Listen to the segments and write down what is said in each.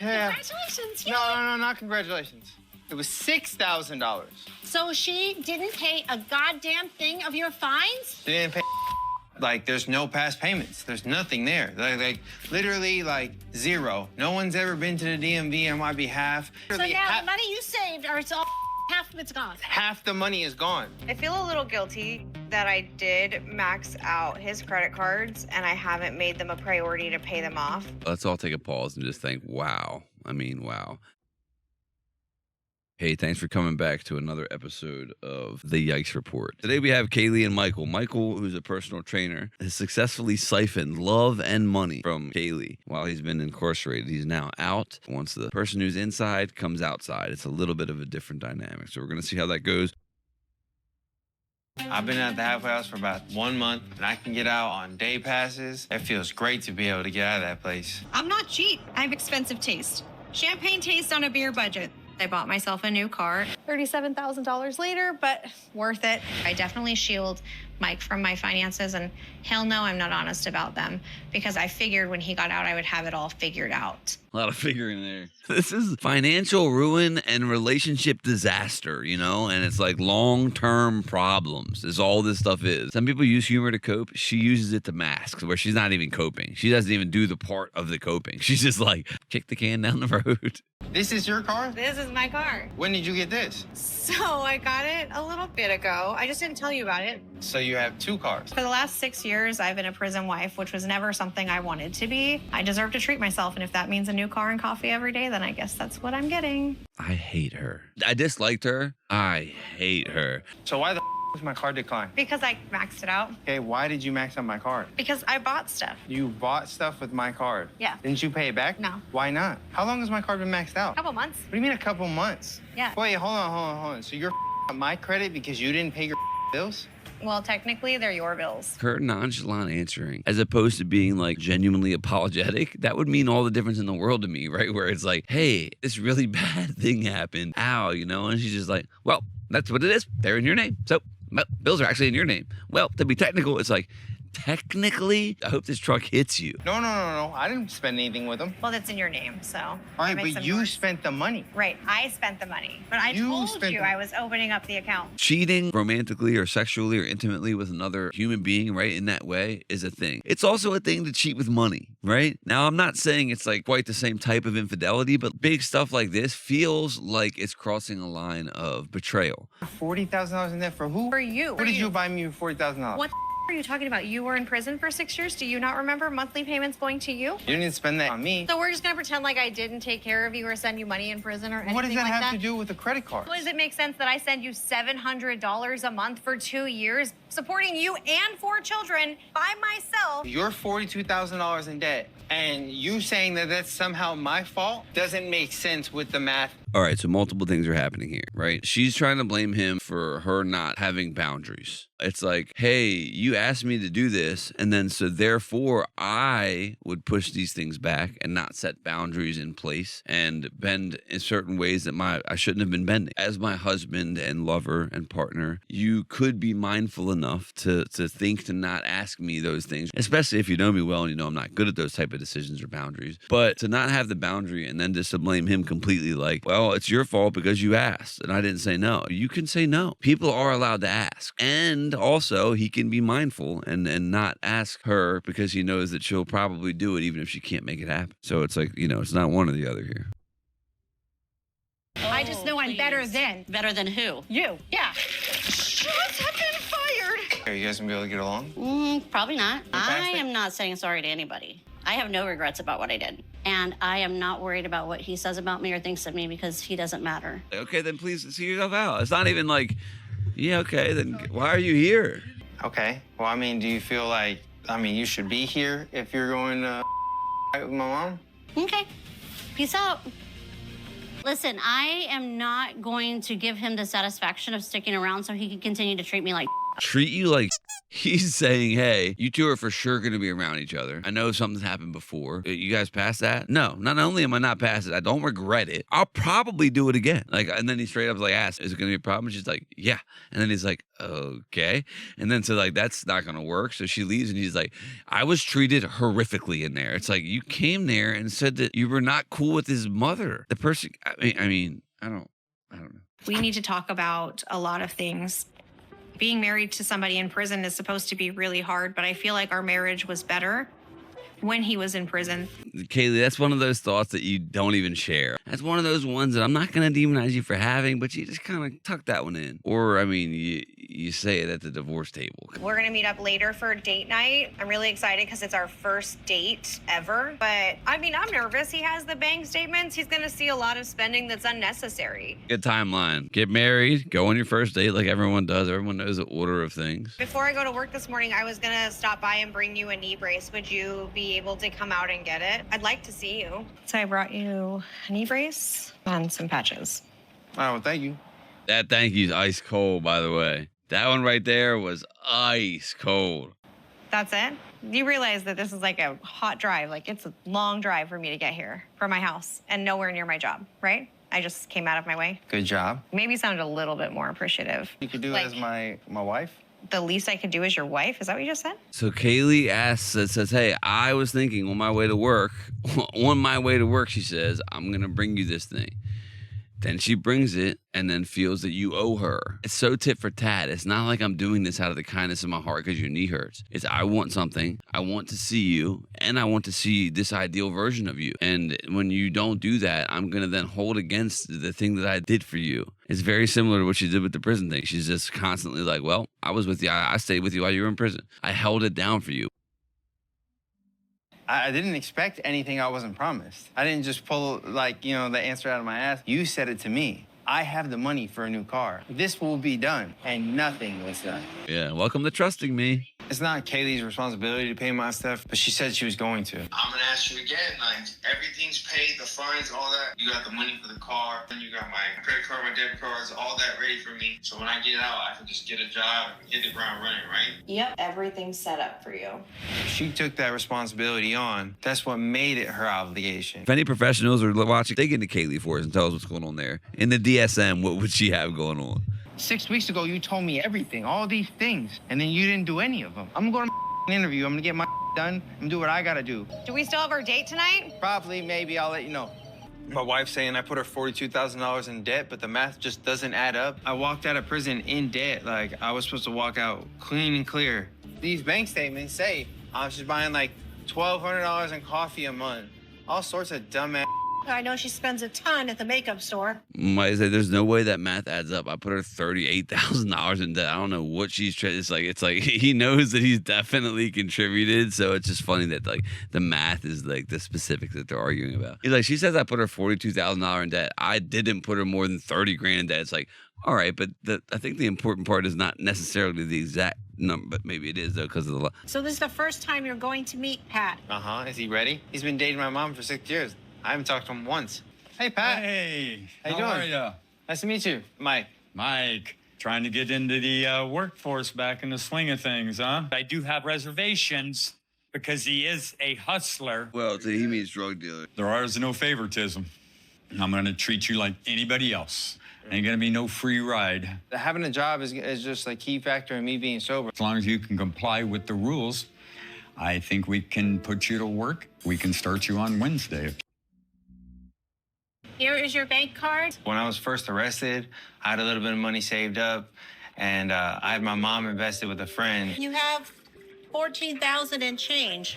Yeah. Congratulations. No, not congratulations. It was $6,000. So she didn't pay a goddamn thing of your fines? They didn't pay. Like, there's no past payments. There's nothing there. Like literally, like, zero. No one's ever been to the DMV on my behalf. So now the money you saved, or it's all half of it's gone. Half the money is gone. I feel a little guilty that I did max out his credit cards and I haven't made them a priority to pay them off. Let's all take a pause and just think, wow. I mean, wow. Hey, thanks for coming back to another episode of the Yikes Report. Today we have Kayleigh and Michael. Michael, who's a personal trainer, has successfully siphoned love and money from Kayleigh while he's been incarcerated. He's now out. Once the person who's inside comes outside, it's a little bit of a different dynamic. So we're going to see how that goes. I've been at the halfway house for about 1 month, and I can get out on day passes. It feels great to be able to get out of that place. I'm not cheap. I have expensive taste. Champagne taste on a beer budget. I bought myself a new car. $37,000 later, but worth it. I definitely shield Mike from my finances, and hell no, I'm not honest about them because I figured when he got out, I would have it all figured out. A lot of figuring there. This is financial ruin and relationship disaster, you know? And it's like long-term problems is all this stuff is. Some people use humor to cope. She uses it to mask, where she's not even coping. She doesn't even do the part of the coping. She's just like, kick the can down the road. This is your car? This is my car. When did you get this? So I got it a little bit ago. I just didn't tell you about it. So you have 2 cars. For the last 6 years, I've been a prison wife, which was never something I wanted to be. I deserve to treat myself, and if that means a new car and coffee every day, then I guess that's what I'm getting. I hate her. I disliked her. I hate her. So why the was my card declined? Because I maxed it out. Okay, why did you max out my card? Because I bought stuff. You bought stuff with my card? Yeah. Didn't you pay it back? No. Why not? How long has my card been maxed out? A couple months. What do you mean a couple months? Yeah. Wait, hold on. So you're my credit because you didn't pay your bills? Well, technically, they're your bills. Her nonchalant answering, as opposed to being like genuinely apologetic, that would mean all the difference in the world to me, right? Where it's like, hey, this really bad thing happened. Ow, you know? And she's just like, well, that's what it is. They're in your name. So bills are actually in your name. Well, to be technical, it's like, technically, I hope this truck hits you. No. I didn't spend anything with them. Well, that's in your name, so. All right, but you spent the money. Right, I spent the money. But I told you I was opening up the account. Cheating romantically or sexually or intimately with another human being, right, in that way is a thing. It's also a thing to cheat with money, right? Now, I'm not saying it's like quite the same type of infidelity, but big stuff like this feels like it's crossing a line of betrayal. $40,000 in debt for who? For you. What did you buy me for $40,000? What are you talking about? You were in prison for 6 years. Do you not remember monthly payments going to you? You didn't spend that on me. So we're just gonna pretend like I didn't take care of you or send you money in prison or anything like that? What does that have to do with a credit card? Well, does it make sense that I send you $700 a month for 2 years, supporting you and 4 children by myself? You're $42,000 in debt, and you saying that that's somehow my fault doesn't make sense with the math. All right, so multiple things are happening here, right? She's trying to blame him for her not having boundaries. It's like, hey, you asked me to do this, and then so therefore I would push these things back and not set boundaries in place and bend in certain ways that I shouldn't have been bending. As my husband and lover and partner, you could be mindful enough to think to not ask me those things, especially if you know me well and you know I'm not good at those type of decisions or boundaries. But to not have the boundary and then just to blame him completely like, well, it's your fault because you asked and I didn't say no. You can say no. People are allowed to ask. And also he can be mindful and not ask her because he knows that she'll probably do it even if she can't make it happen. So it's like, you know, it's not one or the other here. I just know I'm better than. Better than who? You. Yeah. Shots have been fired. Are you guys gonna be able to get along? Probably not. I past it? am not saying sorry to anybody. I have no regrets about what I did. And I am not worried about what he says about me or thinks of me because he doesn't matter. Okay, then please see yourself out. It's not even like, yeah, okay, then why are you here? Okay. Well, I mean, do you feel like, you should be here if you're going to with my mom? Okay, peace out. Listen, I am not going to give him the satisfaction of sticking around so he can continue to treat me like Treat you like He's saying, hey, you two are for sure going to be around each other. I know something's happened before. You guys past that? No, not only am I not past it, I don't regret it. I'll probably do it again. Like, and then he straight up like asked, is it going to be a problem? She's like, yeah. And then he's like, okay. And then so like, that's not going to work. So she leaves and he's like, I was treated horrifically in there. It's like, you came there and said that you were not cool with his mother. The person, I mean, I don't know. We need to talk about a lot of things. Being married to somebody in prison is supposed to be really hard, but I feel like our marriage was better when he was in prison. Kayleigh, that's one of those thoughts that you don't even share. That's one of those ones that I'm not going to demonize you for having, but you just kind of tuck that one in. Or, I mean, you say it at the divorce table. We're going to meet up later for a date night. I'm really excited because it's our first date ever. But, I mean, I'm nervous. He has the bank statements. He's going to see a lot of spending that's unnecessary. Good timeline. Get married, go on your first date like everyone does. Everyone knows the order of things. Before I go to work this morning, I was going to stop by and bring you a knee brace. Would you be able to come out and get it? I'd like to see you. So I brought you a knee brace and some patches. Oh, well, thank you. That thank you's ice cold, by the way. That one right there was ice cold. That's it? You realize that this is like a hot drive. Like, it's a long drive for me to get here from my house and nowhere near my job, right? I just came out of my way. Good job. Maybe sound a little bit more appreciative. You could do Like- it as my wife. The least I could do is your wife? Is that what you just said? So Kayleigh says, hey, I was thinking on my way to work, she says, I'm going to bring you this thing. Then she brings it and then feels that you owe her. It's so tit for tat. It's not like I'm doing this out of the kindness of my heart because your knee hurts. It's I want something. I want to see you and I want to see this ideal version of you. And when you don't do that, I'm going to then hold against the thing that I did for you. It's very similar to what she did with the prison thing. She's just constantly like, well, I was with you. I stayed with you while you were in prison. I held it down for you. I didn't expect anything I wasn't promised. I didn't just pull, like, the answer out of my ass. You said it to me. I have the money for a new car. This will be done. And nothing was done. Yeah, welcome to trusting me. It's not Kayleigh's responsibility to pay my stuff, but she said she was going to. I'm gonna ask you again, like, everything's paid, the fines, all that. You got the money for the car, and you got my credit card, my debit cards, all that ready for me. So when I get out, I can just get a job and hit the ground running, right? Yep, everything's set up for you. She took that responsibility on. That's what made it her obligation. If any professionals are watching, dig into Kayleigh for us and tell us what's going on there. In the DSM, what would she have going on? 6 weeks ago, you told me everything, all these things, and then you didn't do any of them. I'm going to interview. I'm going to get my done and do what I got to do. Do we still have our date tonight? Probably, maybe, I'll let you know. My wife's saying I put her $42,000 in debt, but the math just doesn't add up. I walked out of prison in debt. Like, I was supposed to walk out clean and clear. These bank statements say I was just buying like $1,200 in coffee a month. All sorts of dumbass. I know she spends a ton at the makeup store. Might say there's no way that math adds up. I put her $38,000 in debt. I don't know what she's trying. It's like he knows that he's definitely contributed. So it's just funny that like the math is like the specifics that they're arguing about. He's like, she says I put her $42,000 in debt. I didn't put her more than 30 grand in debt. It's like, all right, but I think the important part is not necessarily the exact number, but maybe it is though because of the. So this is the first time you're going to meet Pat. Is he ready? He's been dating my mom for 6 years. I haven't talked to him once. Hey, Pat. Hey, How you how doing? are ya? Nice to meet you, Mike. Mike, trying to get into the workforce back in the swing of things, huh? I do have reservations because he is a hustler. Well, he means drug dealer. There is no favoritism. I'm going to treat you like anybody else. Ain't going to be no free ride. Having a job is just a key factor in me being sober. As long as you can comply with the rules, I think we can put you to work. We can start you on Wednesday. Here is your bank card. When I was first arrested, I had a little bit of money saved up, and I had my mom invested with a friend. You have $14,000 and change.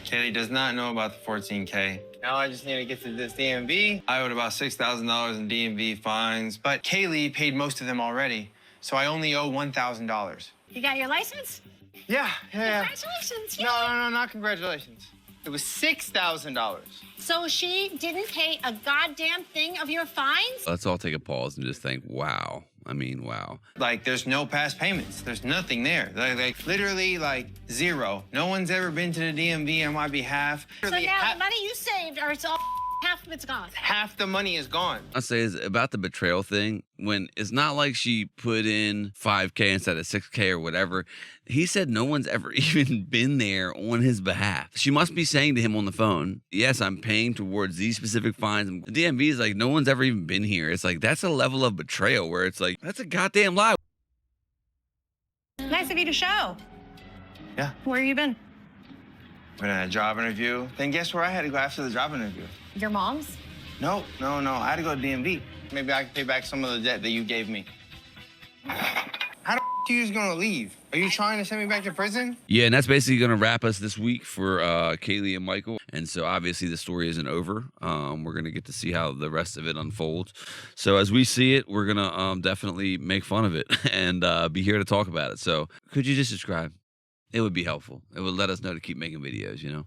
Kayleigh does not know about the $14K. Now I just need to get to this DMV. I owed about $6,000 in DMV fines, but Kayleigh paid most of them already, so I only owe $1,000. You got your license? Yeah. Congratulations. No, not congratulations. It was $6,000. So she didn't pay a goddamn thing of your fines? Let's all take a pause and just think, wow. I mean, wow. Like, there's no past payments. There's nothing there. Like literally, like, zero. No one's ever been to the DMV on my behalf. So now the money you saved are it's all Half of it's gone. Half the money is gone. I say is about the betrayal thing. When it's not like she put in $5K instead of $6K or whatever. He said no one's ever even been there on his behalf. She must be saying to him on the phone, yes, I'm paying towards these specific fines. The DMV is like, no one's ever even been here. It's like, that's a level of betrayal where it's like, that's a goddamn lie. Nice of you to show. Yeah. Where you been? Went on a job interview. Then guess where I had to go after the job interview? Your mom's? No. I had to go to DMV. Maybe I can pay back some of the debt that you gave me. How the are you just gonna leave? Are you trying to send me back to prison? Yeah, and that's basically going to wrap us this week for Kayleigh and Michael. And so obviously the story isn't over. We're going to get to see how the rest of it unfolds. So as we see it, we're going to definitely make fun of it and be here to talk about it. So could you just subscribe? It would be helpful. It would let us know to keep making videos, you know?